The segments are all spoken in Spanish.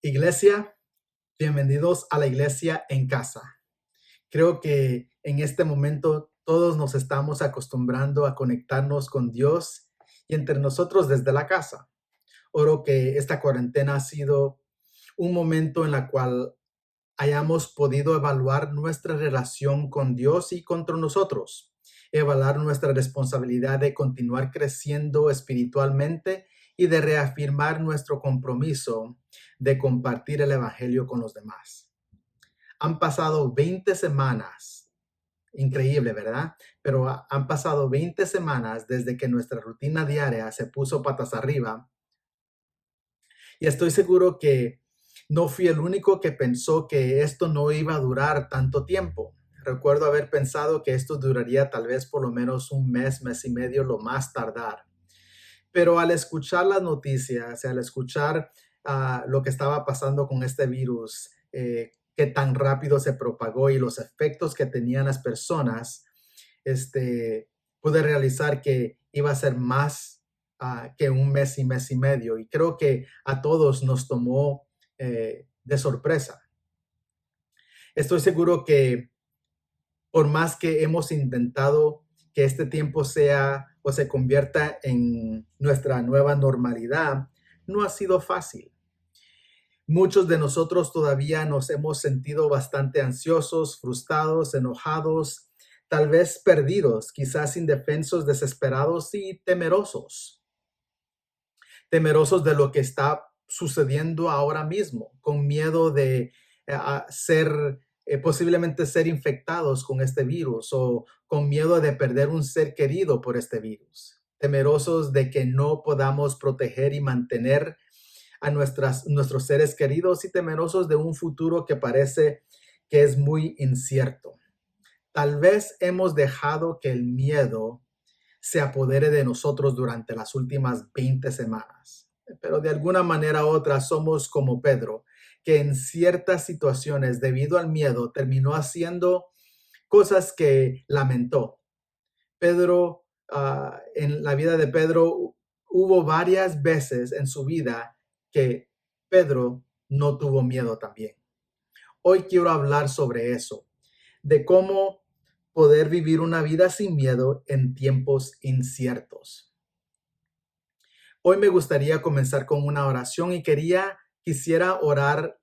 Iglesia, bienvenidos a la iglesia en casa. Creo que en este momento todos nos estamos acostumbrando a conectarnos con Dios y entre nosotros desde la casa. Oro que esta cuarentena ha sido un momento en la cual hayamos podido evaluar nuestra relación con Dios y contra nosotros, evaluar nuestra responsabilidad de continuar creciendo espiritualmente y de reafirmar nuestro compromiso de compartir el evangelio con los demás. Han pasado 20 semanas, increíble, ¿verdad? Pero han pasado 20 semanas desde que nuestra rutina diaria se puso patas arriba y estoy seguro que no fui el único que pensó que esto no iba a durar tanto tiempo. Recuerdo haber pensado que esto duraría tal vez por lo menos un mes, mes y medio, lo más tardar. Pero al escuchar las noticias, al escuchar lo que estaba pasando con este virus, que tan rápido se propagó y los efectos que tenían las personas, pude realizar que iba a ser más que un mes y medio. Y creo que a todos nos tomó de sorpresa. Estoy seguro que por más que hemos intentado que este tiempo sea o se convierta en nuestra nueva normalidad, no ha sido fácil. Muchos de nosotros todavía nos hemos sentido bastante ansiosos, frustrados, enojados, tal vez perdidos, quizás indefensos, desesperados y temerosos. Temerosos de lo que está sucediendo ahora mismo, con miedo de posiblemente ser infectados con este virus o con miedo de perder un ser querido por este virus. Temerosos de que no podamos proteger y mantener a nuestros seres queridos y temerosos de un futuro que parece que es muy incierto. Tal vez hemos dejado que el miedo se apodere de nosotros durante las últimas 20 semanas. Pero de alguna manera u otra somos como Pedro, que en ciertas situaciones, debido al miedo, terminó haciendo cosas que lamentó. Pedro, en la vida de Pedro, hubo varias veces en su vida que Pedro no tuvo miedo también. Hoy quiero hablar sobre eso, de cómo poder vivir una vida sin miedo en tiempos inciertos. Hoy me gustaría comenzar con una oración y quisiera orar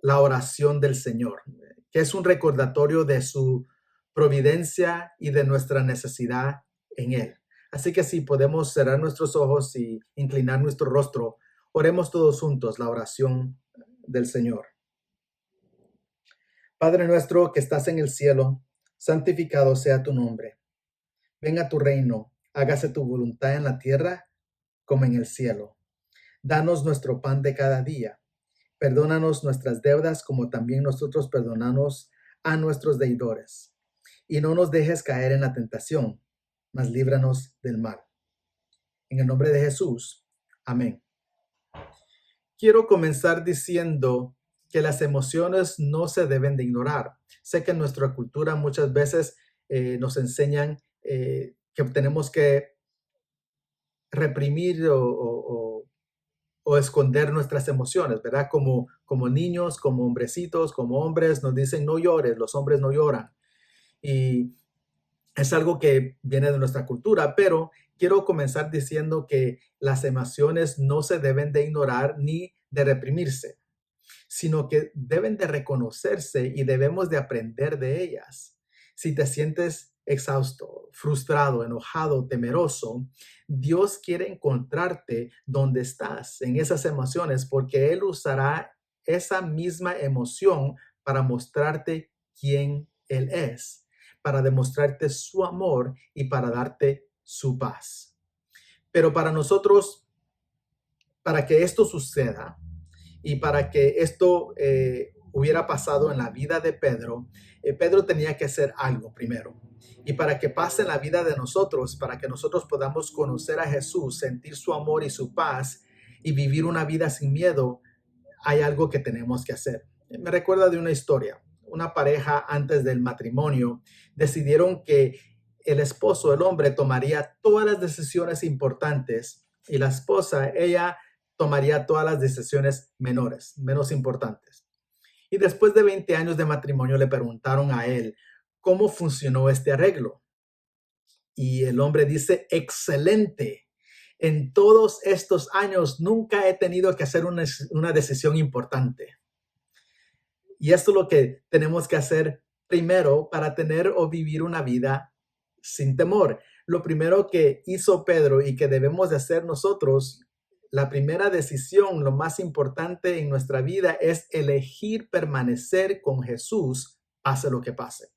la oración del Señor, que es un recordatorio de su providencia y de nuestra necesidad en Él. Así que si podemos cerrar nuestros ojos y inclinar nuestro rostro, oremos todos juntos la oración del Señor. Padre nuestro que estás en el cielo, santificado sea tu nombre. Venga tu reino, hágase tu voluntad en la tierra como en el cielo. Danos nuestro pan de cada día. Perdónanos nuestras deudas como también nosotros perdonamos a nuestros deudores. Y no nos dejes caer en la tentación, mas líbranos del mal. En el nombre de Jesús. Amén. Quiero comenzar diciendo que las emociones no se deben de ignorar. Sé que en nuestra cultura muchas veces nos enseñan que tenemos que reprimir o esconder nuestras emociones, ¿verdad? Como niños, como hombrecitos, como hombres, nos dicen no llores, los hombres no lloran. Y es algo que viene de nuestra cultura, pero quiero comenzar diciendo que las emociones no se deben de ignorar ni de reprimirse, sino que deben de reconocerse y debemos de aprender de ellas. Si te sientes exhausto, frustrado, enojado, temeroso, Dios quiere encontrarte donde estás, en esas emociones, porque Él usará esa misma emoción para mostrarte quién Él es, para demostrarte su amor y para darte su paz. Pero para nosotros, para que esto suceda, y para que esto hubiera pasado en la vida de Pedro, Pedro tenía que hacer algo primero. Y para que pase en la vida de nosotros, para que nosotros podamos conocer a Jesús, sentir su amor y su paz y vivir una vida sin miedo, hay algo que tenemos que hacer. Me recuerda de una historia. Una pareja antes del matrimonio decidieron que el esposo, el hombre, tomaría todas las decisiones importantes y la esposa, ella tomaría todas las decisiones menores, menos importantes. Y después de 20 años de matrimonio le preguntaron a él cómo funcionó este arreglo. Y el hombre dice, excelente. En todos estos años nunca he tenido que hacer una decisión importante. Y esto es lo que tenemos que hacer primero para tener o vivir una vida sin temor. Lo primero que hizo Pedro y que debemos de hacer nosotros, la primera decisión, lo más importante en nuestra vida es elegir permanecer con Jesús, pase lo que pase.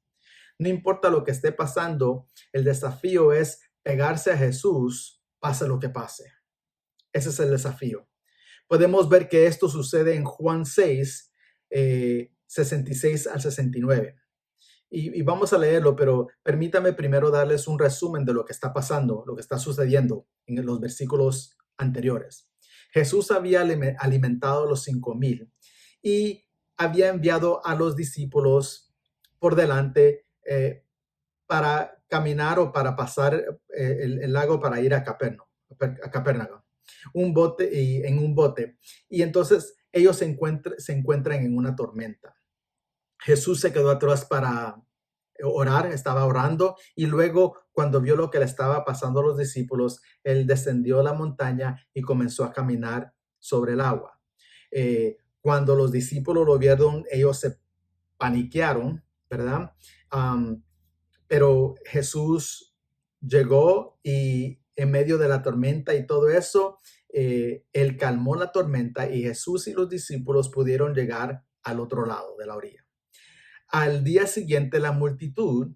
No importa lo que esté pasando, el desafío es pegarse a Jesús, pase lo que pase. Ese es el desafío. Podemos ver que esto sucede en Juan 6, 66 al 69. Y vamos a leerlo, pero permítame primero darles un resumen de lo que está pasando, lo que está sucediendo en los versículos anteriores. Jesús había alimentado a los 5,000 y había enviado a los discípulos por delante para caminar o para pasar el lago para ir a Capernaum, en un bote. Y entonces ellos se encuentran en una tormenta. Jesús se quedó atrás para orar, estaba orando y luego cuando vio lo que le estaba pasando a los discípulos, él descendió la montaña y comenzó a caminar sobre el agua. Cuando los discípulos lo vieron, ellos se paniquearon, ¿verdad? Pero Jesús llegó y en medio de la tormenta y todo eso, él calmó la tormenta y Jesús y los discípulos pudieron llegar al otro lado de la orilla. Al día siguiente, la multitud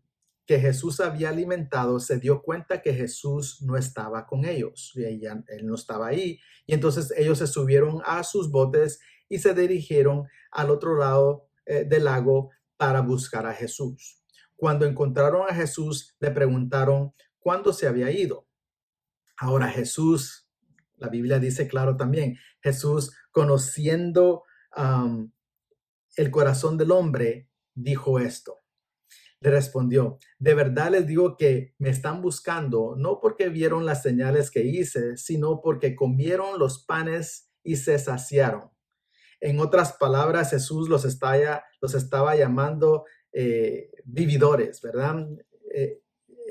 que Jesús había alimentado se dio cuenta que Jesús no estaba con ellos. Él no estaba ahí. Y entonces ellos se subieron a sus botes y se dirigieron al otro lado del lago para buscar a Jesús. Cuando encontraron a Jesús, le preguntaron cuándo se había ido. Ahora Jesús, la Biblia dice claro también, Jesús conociendo el corazón del hombre, dijo esto. Le respondió, de verdad les digo que me están buscando, no porque vieron las señales que hice, sino porque comieron los panes y se saciaron. En otras palabras, Jesús los estaba llamando vividores, ¿verdad?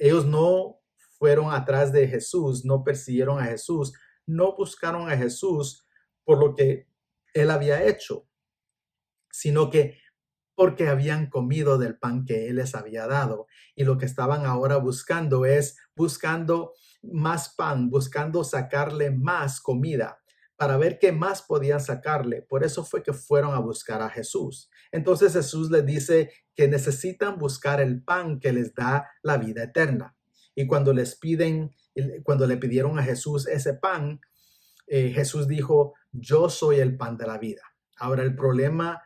Ellos no fueron atrás de Jesús, no persiguieron a Jesús, no buscaron a Jesús por lo que él había hecho, sino que porque habían comido del pan que él les había dado. Y lo que estaban ahora buscando es buscando más pan, buscando sacarle más comida para ver qué más podían sacarle. Por eso fue que fueron a buscar a Jesús. Entonces Jesús les dice que necesitan buscar el pan que les da la vida eterna. Y cuando cuando le pidieron a Jesús ese pan, Jesús dijo, yo soy el pan de la vida. Ahora el problema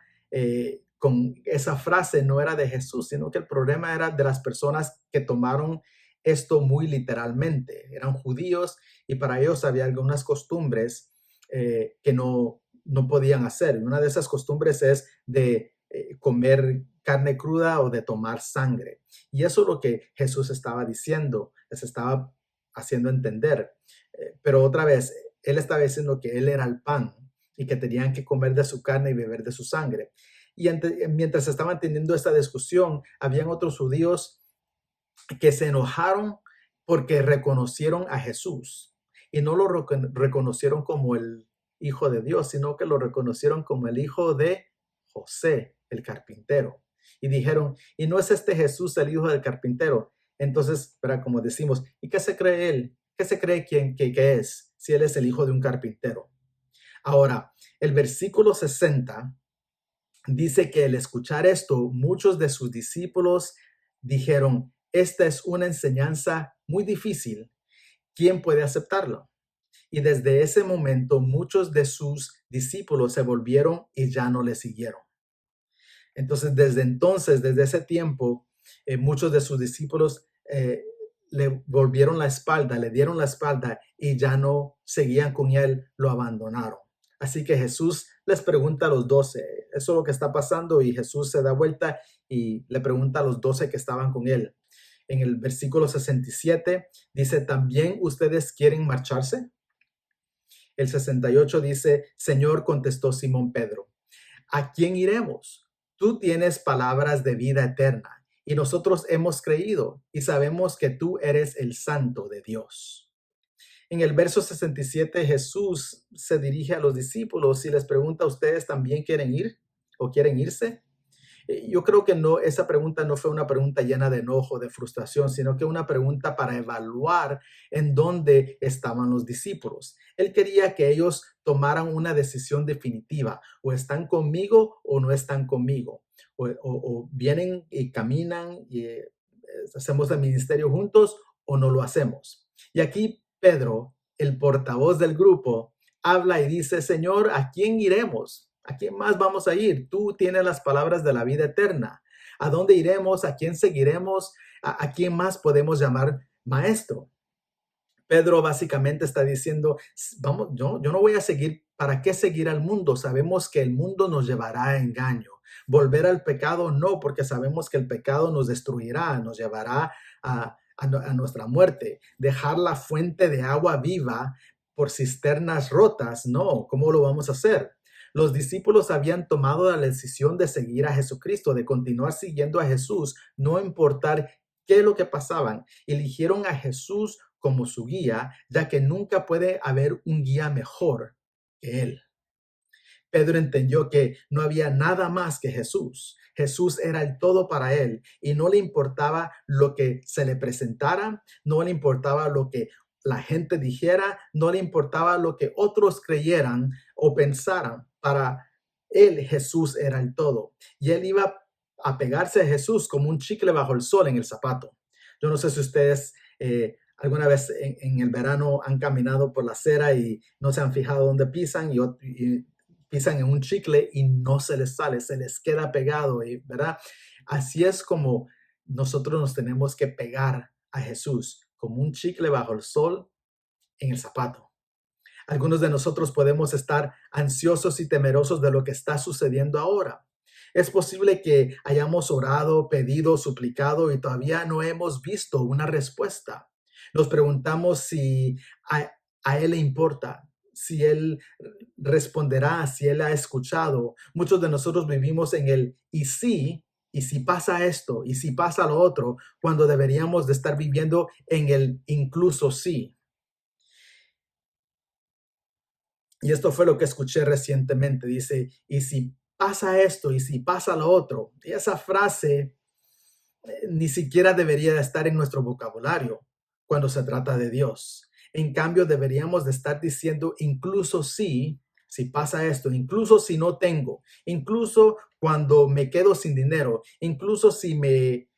con esa frase no era de Jesús, sino que el problema era de las personas que tomaron esto muy literalmente. Eran judíos y para ellos había algunas costumbres que no podían hacer. Una de esas costumbres es de comer carne cruda o de tomar sangre. Y eso es lo que Jesús estaba diciendo, les estaba haciendo entender. Pero otra vez, él estaba diciendo que él era el pan y que tenían que comer de su carne y beber de su sangre. Y mientras estaban teniendo esta discusión, habían otros judíos que se enojaron porque reconocieron a Jesús y no lo reconocieron como el Hijo de Dios, sino que lo reconocieron como el hijo de José, el carpintero. Y dijeron, ¿y no es este Jesús el hijo del carpintero? Entonces, como decimos, ¿y qué se cree él? ¿Qué se cree que es si él es el hijo de un carpintero? Ahora, el versículo 60 dice que al escuchar esto, muchos de sus discípulos dijeron, esta es una enseñanza muy difícil. ¿Quién puede aceptarlo? Y desde ese momento, muchos de sus discípulos se volvieron y ya no le siguieron. Entonces, desde ese tiempo, muchos de sus discípulos le volvieron la espalda, le dieron la espalda y ya no seguían con él, lo abandonaron. Así que Jesús les pregunta a los 12, eso es lo que está pasando, y Jesús se da vuelta y le pregunta a los 12 que estaban con él. En el versículo 67 dice, ¿también ustedes quieren marcharse? El 68 dice, Señor, contestó Simón Pedro, ¿a quién iremos? Tú tienes palabras de vida eterna y nosotros hemos creído y sabemos que tú eres el Santo de Dios. En el verso 67, Jesús se dirige a los discípulos y les pregunta, ¿ustedes también quieren ir o quieren irse? Yo creo que no, esa pregunta no fue una pregunta llena de enojo, de frustración, sino que una pregunta para evaluar en dónde estaban los discípulos. Él quería que ellos tomaran una decisión definitiva, o están conmigo o no están conmigo, o vienen y caminan y hacemos el ministerio juntos o no lo hacemos. Y aquí Pedro, el portavoz del grupo, habla y dice, Señor, ¿a quién iremos? ¿A quién más vamos a ir? Tú tienes las palabras de la vida eterna. ¿A dónde iremos? ¿A quién seguiremos? ¿A quién más podemos llamar maestro? Pedro básicamente está diciendo, vamos, yo no voy a seguir, ¿para qué seguir al mundo? Sabemos que el mundo nos llevará a engaño. Volver al pecado no, porque sabemos que el pecado nos destruirá, nos llevará a nuestra muerte. Dejar la fuente de agua viva por cisternas rotas, no, ¿cómo lo vamos a hacer? Los discípulos habían tomado la decisión de seguir a Jesucristo, de continuar siguiendo a Jesús, no importar qué es lo que pasaban. Eligieron a Jesús como su guía, ya que nunca puede haber un guía mejor que él. Pedro entendió que no había nada más que Jesús. Jesús era el todo para él y no le importaba lo que se le presentara, no le importaba lo que la gente dijera, no le importaba lo que otros creyeran o pensaran. Para él Jesús era el todo y él iba a pegarse a Jesús como un chicle bajo el sol en el zapato. Yo no sé si ustedes alguna vez en el verano han caminado por la acera y no se han fijado dónde pisan y pisan en un chicle y no se les sale, se les queda pegado, ¿verdad? Así es como nosotros nos tenemos que pegar a Jesús, como un chicle bajo el sol en el zapato. Algunos de nosotros podemos estar ansiosos y temerosos de lo que está sucediendo ahora. Es posible que hayamos orado, pedido, suplicado y todavía no hemos visto una respuesta. Nos preguntamos si a Él le importa, si Él responderá, si Él ha escuchado. Muchos de nosotros vivimos en el y si pasa esto, y si pasa lo otro, cuando deberíamos de estar viviendo en el incluso sí. Y esto fue lo que escuché recientemente. Dice, y si pasa esto, y si pasa lo otro. Y esa frase ni siquiera debería estar en nuestro vocabulario cuando se trata de Dios. En cambio, deberíamos de estar diciendo incluso si pasa esto, incluso si no tengo, incluso cuando me quedo sin dinero, incluso si me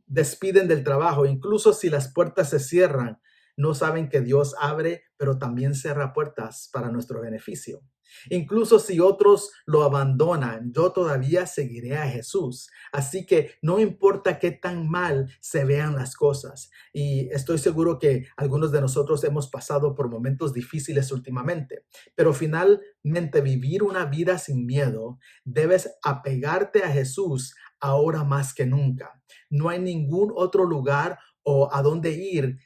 despiden del trabajo, incluso si las puertas se cierran, no saben que Dios abre, pero también cierra puertas para nuestro beneficio. Incluso si otros lo abandonan, yo todavía seguiré a Jesús. Así que no importa qué tan mal se vean las cosas. Y estoy seguro que algunos de nosotros hemos pasado por momentos difíciles últimamente, pero finalmente vivir una vida sin miedo, debes apegarte a Jesús ahora más que nunca. No hay ningún otro lugar o a dónde ir,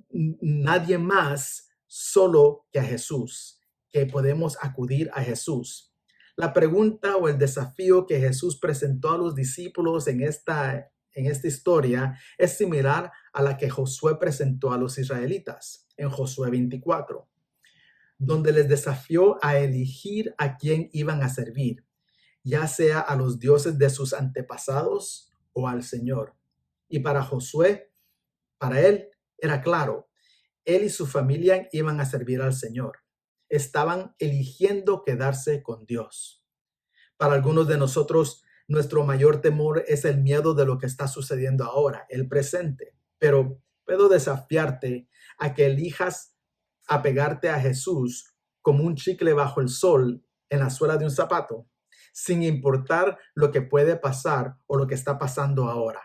nadie más solo que a Jesús, que podemos acudir a Jesús. La pregunta o el desafío que Jesús presentó a los discípulos en esta historia es similar a la que Josué presentó a los israelitas en Josué 24, donde les desafió a elegir a quién iban a servir, ya sea a los dioses de sus antepasados o al Señor. Y para Josué, para él era claro, él y su familia iban a servir al Señor. Estaban eligiendo quedarse con Dios. Para algunos de nosotros, nuestro mayor temor es el miedo de lo que está sucediendo ahora, el presente. Pero puedo desafiarte a que elijas apegarte a Jesús como un chicle bajo el sol en la suela de un zapato, sin importar lo que puede pasar o lo que está pasando ahora.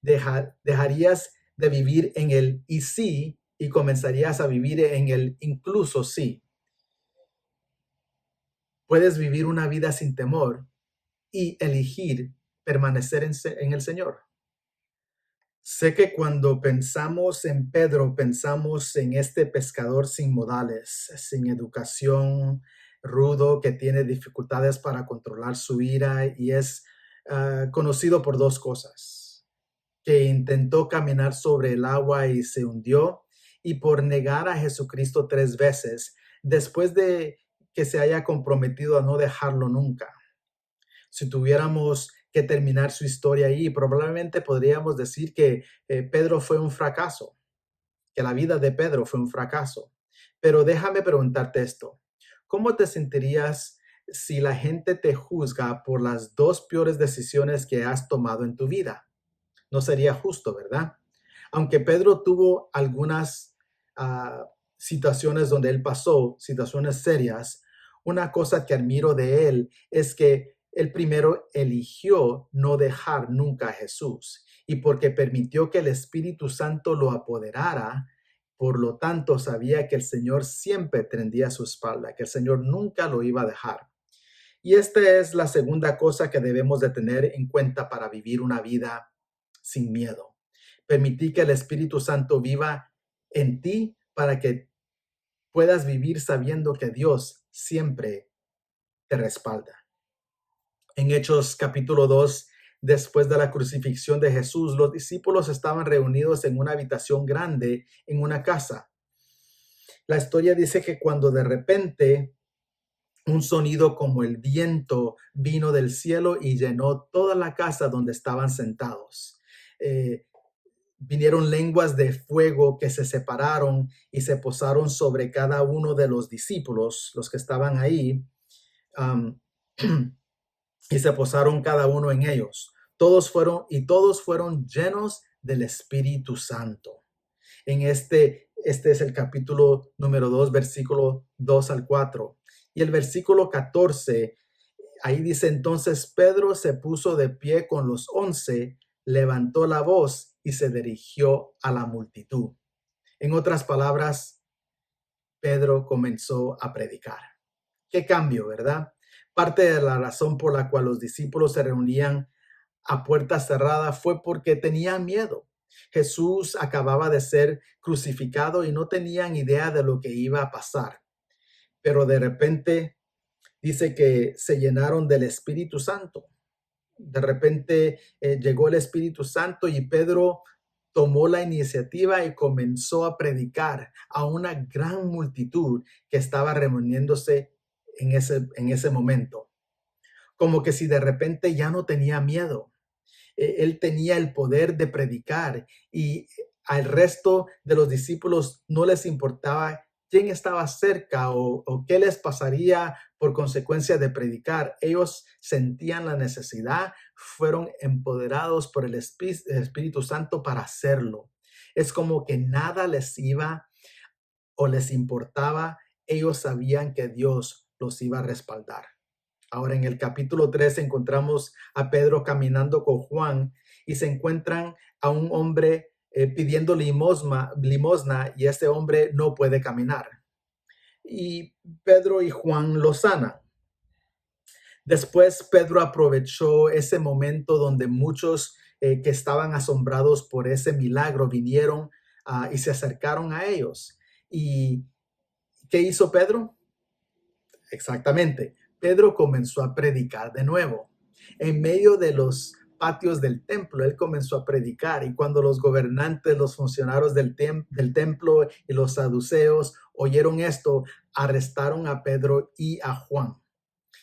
Dejarías de vivir en el y sí y comenzarías a vivir en el incluso sí. Puedes vivir una vida sin temor y elegir permanecer en el Señor. Sé que cuando pensamos en Pedro, pensamos en este pescador sin modales, sin educación, rudo, que tiene dificultades para controlar su ira y es conocido por dos cosas: que intentó caminar sobre el agua y se hundió, y por negar a Jesucristo 3 veces, después de que se haya comprometido a no dejarlo nunca. Si tuviéramos que terminar su historia ahí, probablemente podríamos decir que Pedro fue un fracaso, que la vida de Pedro fue un fracaso. Pero déjame preguntarte esto: ¿cómo te sentirías si la gente te juzga por las dos peores decisiones que has tomado en tu vida? No sería justo, ¿verdad? Aunque Pedro tuvo algunas situaciones donde él pasó, situaciones serias, una cosa que admiro de él es que él primero eligió no dejar nunca a Jesús, y porque permitió que el Espíritu Santo lo apoderara, por lo tanto sabía que el Señor siempre tendría su espalda, que el Señor nunca lo iba a dejar. Y esta es la segunda cosa que debemos de tener en cuenta para vivir una vida sin miedo. Permitir que el Espíritu Santo viva en ti para que puedas vivir sabiendo que Dios siempre te respalda. En Hechos capítulo 2, después de la crucifixión de Jesús, los discípulos estaban reunidos en una habitación grande en una casa. La historia dice que cuando de repente un sonido como el viento vino del cielo y llenó toda la casa donde estaban sentados. Eh, Vinieron lenguas de fuego que se separaron y se posaron sobre cada uno de los discípulos, los que estaban ahí, um, y se posaron cada uno en ellos. Todos fueron llenos del Espíritu Santo. Este es el capítulo número 2, versículo 2 al 4. Y el versículo 14, ahí dice: entonces Pedro se puso de pie con los 11, levantó la voz y se dirigió a la multitud. En otras palabras, Pedro comenzó a predicar. Qué cambio, ¿verdad? Parte de la razón por la cual los discípulos se reunían a puerta cerrada fue porque tenían miedo. Jesús acababa de ser crucificado y no tenían idea de lo que iba a pasar. Pero de repente dice que se llenaron del Espíritu Santo. De repente llegó el Espíritu Santo y Pedro tomó la iniciativa y comenzó a predicar a una gran multitud que estaba reuniéndose en ese momento. Como que si de repente ya no tenía miedo. Él tenía el poder de predicar y al resto de los discípulos no les importaba quién estaba cerca o qué les pasaría por consecuencia de predicar. Ellos sentían la necesidad, fueron empoderados por el Espíritu Santo para hacerlo. Es como que nada les iba o les importaba. Ellos sabían que Dios los iba a respaldar. Ahora en el capítulo 3 encontramos a Pedro caminando con Juan y se encuentran a un hombre pidiendo limosna, y ese hombre no puede caminar. Y Pedro y Juan lo sanan. Después Pedro aprovechó ese momento donde muchos que estaban asombrados por ese milagro vinieron y se acercaron a ellos. ¿Y qué hizo Pedro? Exactamente. Pedro comenzó a predicar de nuevo. En medio de los patios del templo, él comenzó a predicar. Y cuando los gobernantes, los funcionarios del templo y los saduceos oyeron esto, arrestaron a Pedro y a Juan.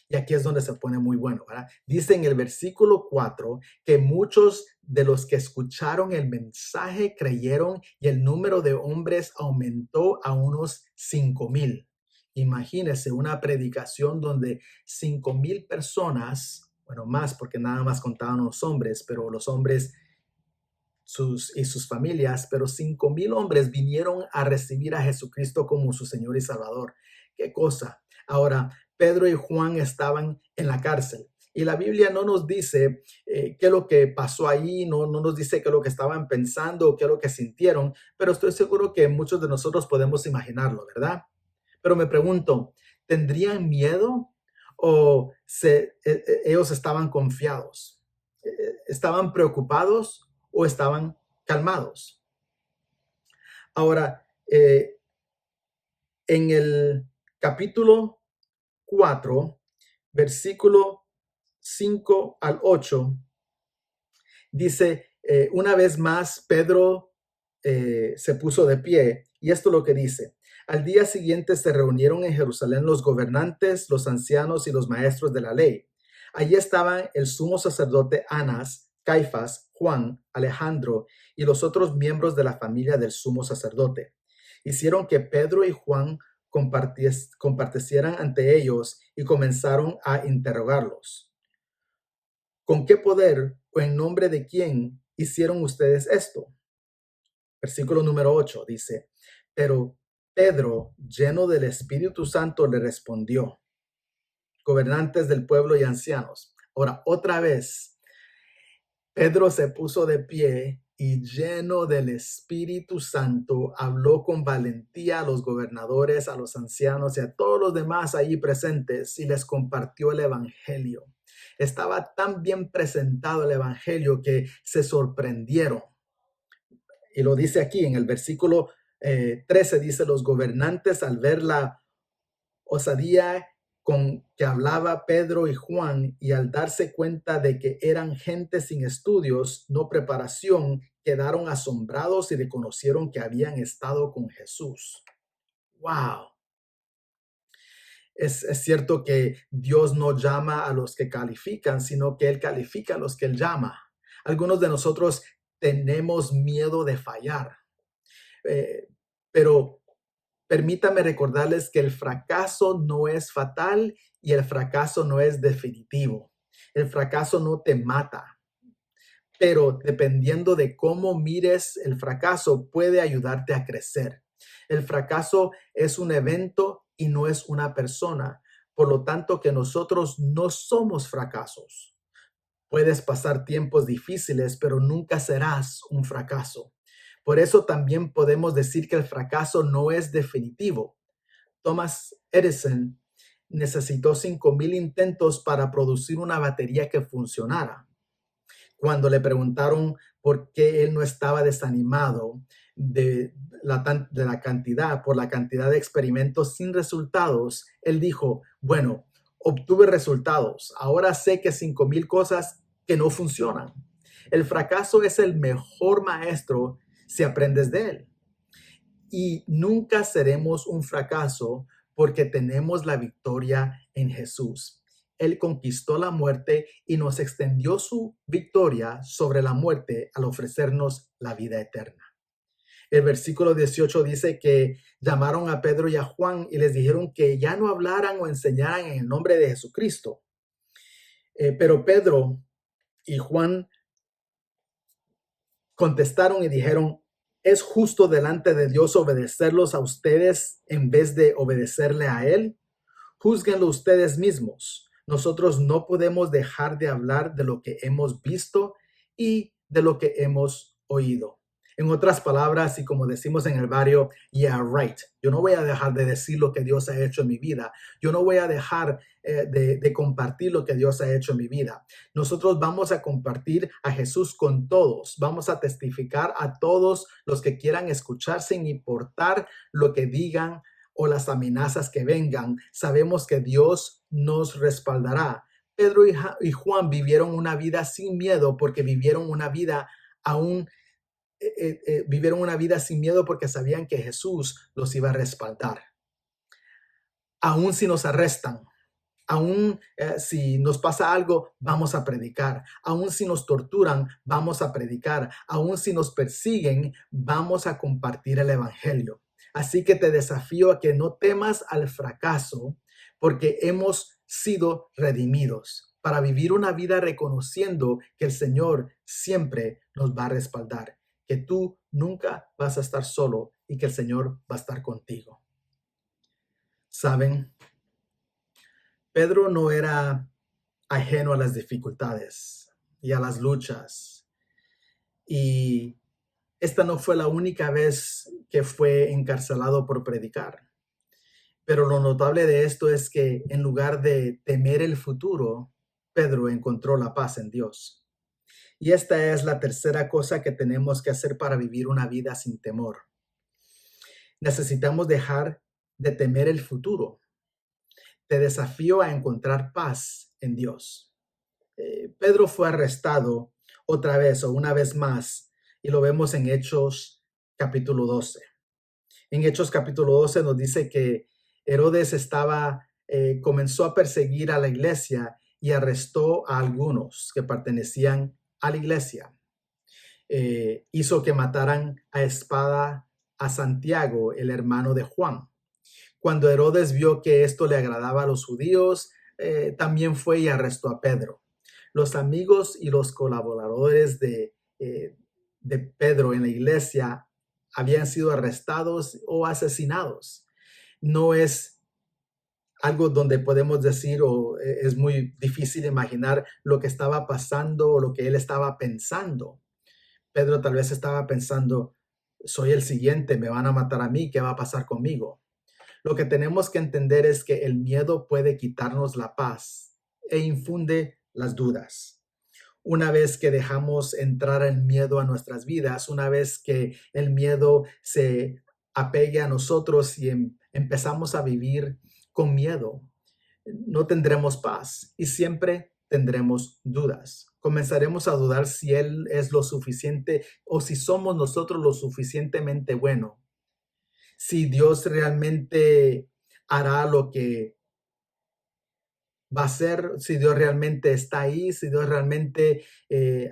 Y aquí es donde se pone muy bueno, ¿verdad? Dice en el versículo 4 que muchos de los que escucharon el mensaje creyeron y el número de hombres aumentó a unos 5,000. Imagínese una predicación donde 5,000 personas, bueno, más porque nada más contaban los hombres, pero los hombres y sus familias, pero 5,000 hombres vinieron a recibir a Jesucristo como su Señor y Salvador. ¿Qué cosa? Ahora, Pedro y Juan estaban en la cárcel. Y la Biblia no nos dice qué es lo que pasó ahí, no nos dice qué es lo que estaban pensando, qué es lo que sintieron, pero estoy seguro que muchos de nosotros podemos imaginarlo, ¿verdad? Pero me pregunto, ¿tendrían miedo o ellos estaban confiados? ¿Estaban preocupados o estaban calmados. Ahora, en el capítulo 4, versículo 5 al 8, dice, una vez más, Pedro se puso de pie, y esto es lo que dice. Al día siguiente se reunieron en Jerusalén los gobernantes, los ancianos y los maestros de la ley. Allí estaban el sumo sacerdote Anás, Caifás, Juan, Alejandro y los otros miembros de la familia del sumo sacerdote. Hicieron que Pedro y Juan compartieran ante ellos y comenzaron a interrogarlos. ¿Con qué poder o en nombre de quién hicieron ustedes esto? Versículo número 8 dice, pero Pedro, lleno del Espíritu Santo, le respondió, gobernantes del pueblo y ancianos. Ahora, otra vez, Pedro se puso de pie y lleno del Espíritu Santo habló con valentía a los gobernadores, a los ancianos y a todos los demás ahí presentes y les compartió el Evangelio. Estaba tan bien presentado el Evangelio que se sorprendieron. Y lo dice aquí en el versículo 13, dice, los gobernantes al ver la osadía con que hablaba Pedro y Juan y al darse cuenta de que eran gente sin estudios, no preparación, quedaron asombrados y reconocieron que habían estado con Jesús. ¡Wow! Es cierto que Dios no llama a los que califican, sino que Él califica a los que Él llama. Algunos de nosotros tenemos miedo de fallar, pero permítame recordarles que el fracaso no es fatal y el fracaso no es definitivo. El fracaso no te mata, pero dependiendo de cómo mires el fracaso puede ayudarte a crecer. El fracaso es un evento y no es una persona. Por lo tanto, que nosotros no somos fracasos. Puedes pasar tiempos difíciles, pero nunca serás un fracaso. Por eso también podemos decir que el fracaso no es definitivo. Thomas Edison necesitó 5,000 intentos para producir una batería que funcionara. Cuando le preguntaron por qué él no estaba desanimado por la cantidad de experimentos sin resultados, él dijo, bueno, obtuve resultados. Ahora sé que 5,000 cosas que no funcionan. El fracaso es el mejor maestro si aprendes de él. Y nunca seremos un fracaso porque tenemos la victoria en Jesús. Él conquistó la muerte y nos extendió su victoria sobre la muerte al ofrecernos la vida eterna. El versículo 18 dice que llamaron a Pedro y a Juan y les dijeron que ya no hablaran o enseñaran en el nombre de Jesucristo. Pero Pedro y Juan contestaron y dijeron, ¿es justo delante de Dios obedecerlos a ustedes en vez de obedecerle a Él? Júzguenlo ustedes mismos. Nosotros no podemos dejar de hablar de lo que hemos visto y de lo que hemos oído. En otras palabras, y como decimos en el barrio, yeah, right. Yo no voy a dejar de decir lo que Dios ha hecho en mi vida. Yo no voy a dejar de compartir lo que Dios ha hecho en mi vida. Nosotros vamos a compartir a Jesús con todos. Vamos a testificar a todos los que quieran escuchar sin importar lo que digan o las amenazas que vengan. Sabemos que Dios nos respaldará. Pedro y Juan vivieron una vida sin miedo porque vivieron una vida sin miedo porque sabían que Jesús los iba a respaldar. Aún si nos arrestan, aún si nos pasa algo, vamos a predicar. Aún si nos torturan, vamos a predicar. Aún si nos persiguen, vamos a compartir el evangelio. Así que te desafío a que no temas al fracaso porque hemos sido redimidos para vivir una vida reconociendo que el Señor siempre nos va a respaldar, que tú nunca vas a estar solo y que el Señor va a estar contigo. ¿Saben? Pedro no era ajeno a las dificultades y a las luchas. Y esta no fue la única vez que fue encarcelado por predicar. Pero lo notable de esto es que en lugar de temer el futuro, Pedro encontró la paz en Dios. Y esta es la tercera cosa que tenemos que hacer para vivir una vida sin temor. Necesitamos dejar de temer el futuro. Te desafío a encontrar paz en Dios. Pedro fue arrestado otra vez o una vez más y lo vemos en Hechos capítulo 12. En Hechos capítulo 12 nos dice que Herodes comenzó a perseguir a la iglesia y arrestó a algunos que pertenecían a la iglesia. Hizo que mataran a espada a Santiago, el hermano de Juan. Cuando Herodes vio que esto le agradaba a los judíos, también fue y arrestó a Pedro. Los amigos y los colaboradores de Pedro en la iglesia habían sido arrestados o asesinados. No es algo donde podemos decir o es muy difícil imaginar lo que estaba pasando o lo que él estaba pensando. Pedro tal vez estaba pensando, soy el siguiente, me van a matar a mí, ¿qué va a pasar conmigo? Lo que tenemos que entender es que el miedo puede quitarnos la paz e infunde las dudas. Una vez que dejamos entrar el miedo a nuestras vidas, una vez que el miedo se apegue a nosotros y empezamos a vivir con miedo, no tendremos paz y siempre tendremos dudas. Comenzaremos a dudar si Él es lo suficiente o si somos nosotros lo suficientemente bueno. Si Dios realmente hará lo que va a hacer, si Dios realmente está ahí, si Dios realmente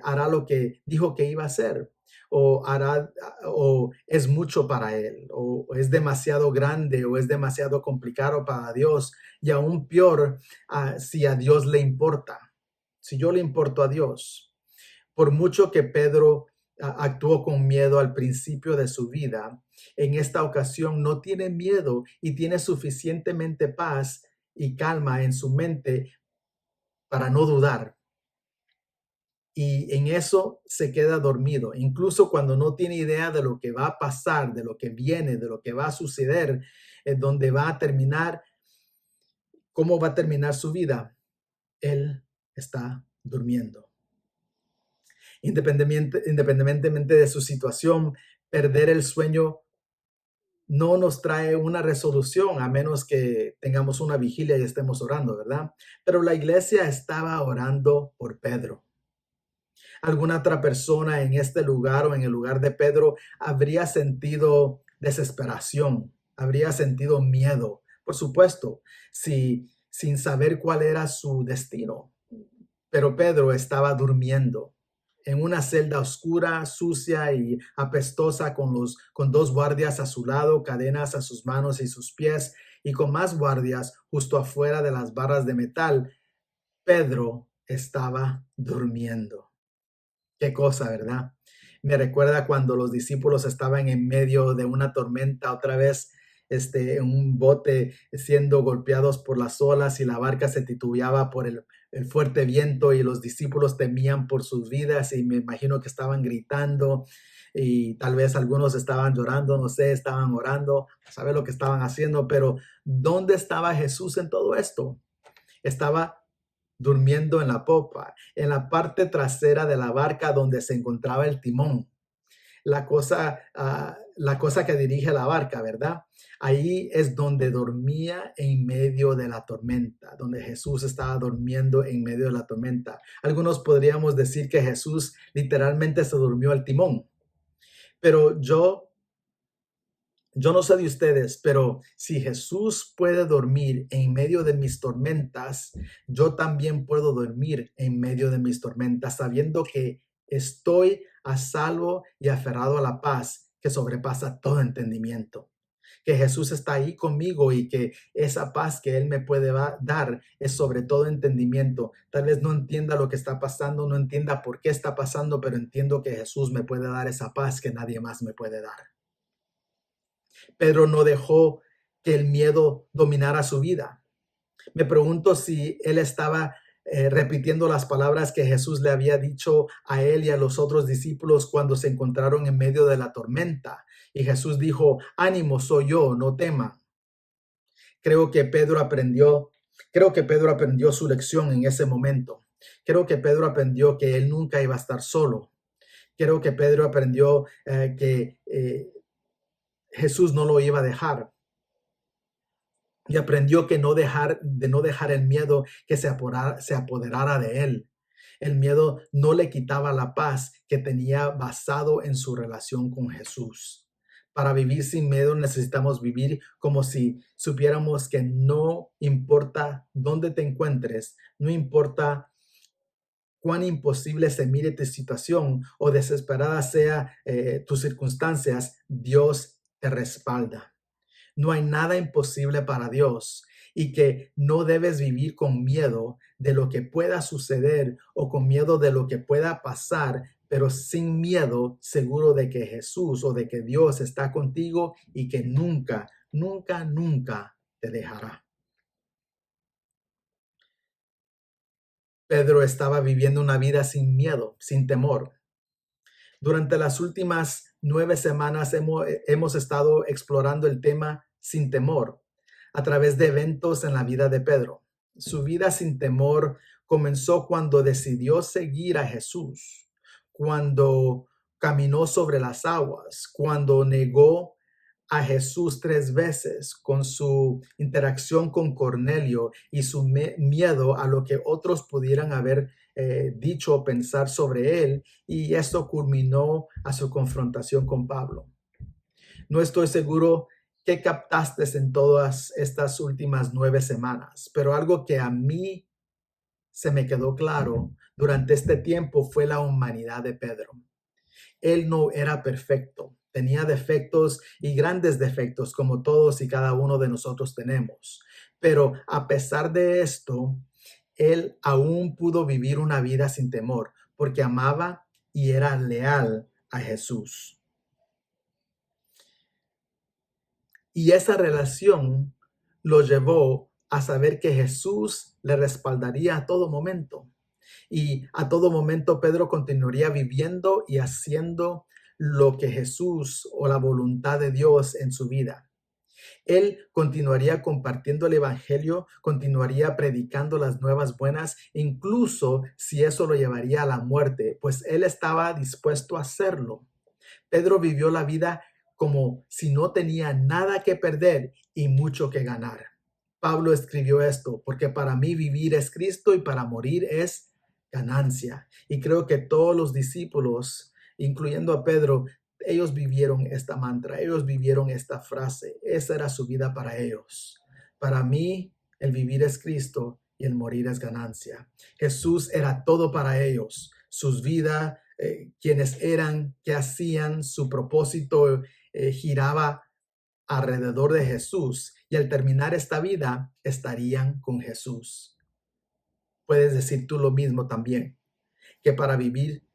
hará lo que dijo que iba a hacer, o es mucho para Él, o es demasiado grande, o es demasiado complicado para Dios, y aún peor, si a Dios le importa, si yo le importo a Dios. Por mucho que Pedro actuó con miedo al principio de su vida, en esta ocasión no tiene miedo y tiene suficientemente paz y calma en su mente para no dudar. Y en eso se queda dormido. Incluso cuando no tiene idea de lo que va a pasar, de lo que viene, de lo que va a suceder, dónde va a terminar, cómo va a terminar su vida, él está durmiendo. Independientemente de su situación, perder el sueño no nos trae una resolución a menos que tengamos una vigilia y estemos orando, ¿verdad? Pero la iglesia estaba orando por Pedro. Alguna otra persona en este lugar o en el lugar de Pedro habría sentido desesperación, habría sentido miedo, por supuesto, sin saber cuál era su destino. Pero Pedro estaba durmiendo en una celda oscura, sucia y apestosa con dos guardias a su lado, cadenas a sus manos y sus pies, y con más guardias justo afuera de las barras de metal. Pedro estaba durmiendo. Qué cosa, ¿verdad? Me recuerda cuando los discípulos estaban en medio de una tormenta, otra vez en un bote siendo golpeados por las olas y la barca se titubeaba por el fuerte viento y los discípulos temían por sus vidas y me imagino que estaban gritando y tal vez algunos estaban llorando, no sé, estaban orando, sabe lo que estaban haciendo, pero ¿dónde estaba Jesús en todo esto? Estaba durmiendo en la popa, en la parte trasera de la barca donde se encontraba el timón, la cosa que dirige la barca, ¿verdad? Ahí es donde dormía en medio de la tormenta, donde Jesús estaba durmiendo en medio de la tormenta. Algunos podríamos decir que Jesús literalmente se durmió al timón, pero yo no sé de ustedes, pero si Jesús puede dormir en medio de mis tormentas, yo también puedo dormir en medio de mis tormentas, sabiendo que estoy a salvo y aferrado a la paz que sobrepasa todo entendimiento. Que Jesús está ahí conmigo y que esa paz que Él me puede dar es sobre todo entendimiento. Tal vez no entienda lo que está pasando, no entienda por qué está pasando, pero entiendo que Jesús me puede dar esa paz que nadie más me puede dar. Pedro no dejó que el miedo dominara su vida. Me pregunto si él estaba repitiendo las palabras que Jesús le había dicho a él y a los otros discípulos cuando se encontraron en medio de la tormenta. Y Jesús dijo, ánimo, soy yo, no teman. Creo que Pedro aprendió su lección en ese momento. Creo que Pedro aprendió que él nunca iba a estar solo. Creo que Pedro aprendió que Jesús no lo iba a dejar. Y aprendió que no dejar el miedo que se apoderara de él. El miedo no le quitaba la paz que tenía basado en su relación con Jesús. Para vivir sin miedo necesitamos vivir como si supiéramos que no importa dónde te encuentres, no importa cuán imposible se mire tu situación o desesperada sea tus circunstancias, Dios te respalda. No hay nada imposible para Dios y que no debes vivir con miedo de lo que pueda suceder o con miedo de lo que pueda pasar, pero sin miedo, seguro de que Jesús o de que Dios está contigo y que nunca, nunca, nunca te dejará. Pedro estaba viviendo una vida sin miedo, sin temor. Durante las últimas 9 semanas hemos estado explorando el tema sin temor a través de eventos en la vida de Pedro. Su vida sin temor comenzó cuando decidió seguir a Jesús, cuando caminó sobre las aguas, cuando negó a Jesús 3 veces con su interacción con Cornelio y su miedo a lo que otros pudieran haber dicho o pensar sobre él, y esto culminó a su confrontación con Pablo. No estoy seguro qué captaste en todas estas últimas 9 semanas, pero algo que a mí se me quedó claro durante este tiempo fue la humanidad de Pedro. Él no era perfecto, tenía defectos y grandes defectos como todos y cada uno de nosotros tenemos. Pero a pesar de esto, él aún pudo vivir una vida sin temor porque amaba y era leal a Jesús. Y esa relación lo llevó a saber que Jesús le respaldaría a todo momento. Y a todo momento Pedro continuaría viviendo y haciendo lo que Jesús o la voluntad de Dios en su vida. Él continuaría compartiendo el evangelio, continuaría predicando las nuevas buenas, incluso si eso lo llevaría a la muerte, pues él estaba dispuesto a hacerlo. Pedro vivió la vida como si no tenía nada que perder y mucho que ganar. Pablo escribió esto, porque para mí vivir es Cristo y para morir es ganancia. Y creo que todos los discípulos, incluyendo a Pedro, ellos vivieron esta mantra, ellos vivieron esta frase. Esa era su vida para ellos. Para mí, el vivir es Cristo y el morir es ganancia. Jesús era todo para ellos. Sus vidas, quienes eran, qué hacían, su propósito giraba alrededor de Jesús, y al terminar esta vida estarían con Jesús. Puedes decir tú lo mismo también, que para vivir,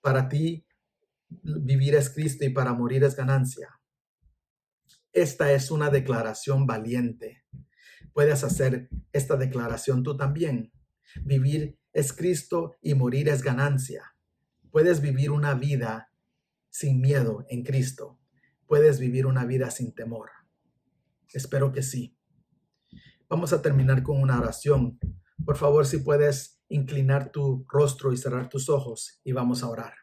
para ti, vivir es Cristo y para morir es ganancia. Esta es una declaración valiente. Puedes hacer esta declaración tú también. Vivir es Cristo y morir es ganancia. Puedes vivir una vida sin miedo en Cristo. Puedes vivir una vida sin temor. Espero que sí. Vamos a terminar con una oración. Por favor, si puedes inclinar tu rostro y cerrar tus ojos y vamos a orar.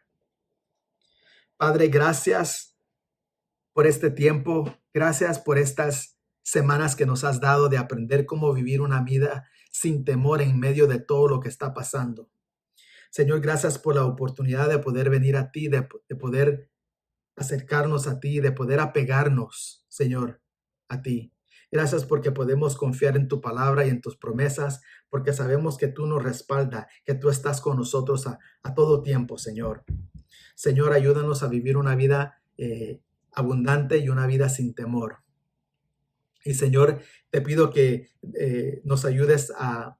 Padre, gracias por este tiempo. Gracias por estas semanas que nos has dado de aprender cómo vivir una vida sin temor en medio de todo lo que está pasando. Señor, gracias por la oportunidad de poder venir a ti, de poder acercarnos a ti, de poder apegarnos, Señor, a ti. Gracias porque podemos confiar en tu palabra y en tus promesas, porque sabemos que tú nos respaldas, que tú estás con nosotros a todo tiempo, Señor. Señor, ayúdanos a vivir una vida abundante y una vida sin temor. Y Señor, te pido que nos ayudes a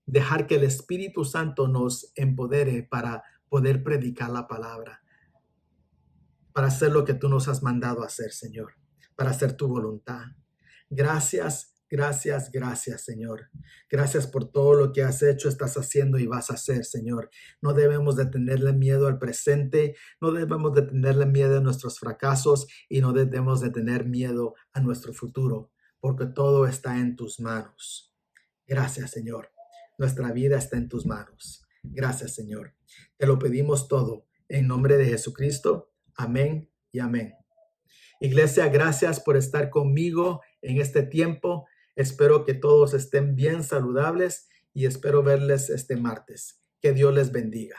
dejar que el Espíritu Santo nos empodere para poder predicar la palabra, para hacer lo que tú nos has mandado a hacer, Señor, para hacer tu voluntad. Gracias, gracias, gracias, Señor. Gracias por todo lo que has hecho, estás haciendo y vas a hacer, Señor. No debemos de tenerle miedo al presente, no debemos de tenerle miedo a nuestros fracasos y no debemos de tener miedo a nuestro futuro, porque todo está en tus manos. Gracias, Señor. Nuestra vida está en tus manos. Gracias, Señor. Te lo pedimos todo en nombre de Jesucristo. Amén y amén. Iglesia, gracias por estar conmigo en este tiempo. Espero que todos estén bien saludables y espero verles este martes. Que Dios les bendiga.